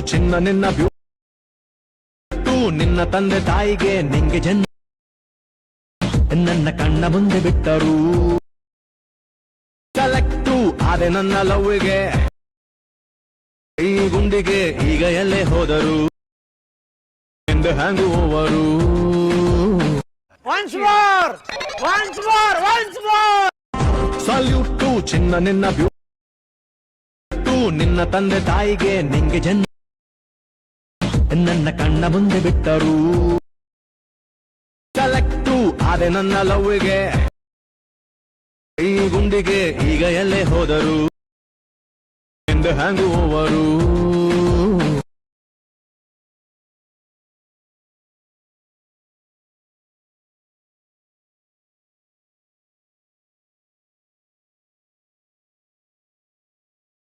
ಚಿನ್ನ ನಿನ್ನ ಬ್ಯೂಟು ನಿನ್ನ ತಂದೆ ತಾಯಿಗೆ ನಿಂಗೆ ಜನ್ಮ ನನ್ನ ಕಣ್ಣ ಮುಂದೆ ಬಿಟ್ಟರು ಸೆಲೆಕ್ಟು ಆದೆ ನನ್ನ ಲವ್ಗೆ ಈ ಗುಂಡಿಗೆ ಈಗ ಎಲ್ಲೇ ಹೋದರು ಎಂದು ಹ್ಯಾಂಗು ಓವರು ಸಲ್ಯೂಟು ಚಿನ್ನ ನಿನ್ನ ಬ್ಯೂಟು ನಿನ್ನ ತಂದೆ ತಾಯಿಗೆ ನಿಂಗೆ ಜನ್ಮ ನನ್ನ ಕಣ್ಣ ಮುಂದೆ ಬಿಟ್ಟರು ಸೆಲೆಕ್ಟು ಆದೆ ನನ್ನ ಲವ್ಗೆ ಈ ಗುಂಡಿಗೆ ಈಗ ಎಲ್ಲೇ ಹೋದರು ಎಂದು ಹ್ಯಾಂಗು ಓವರು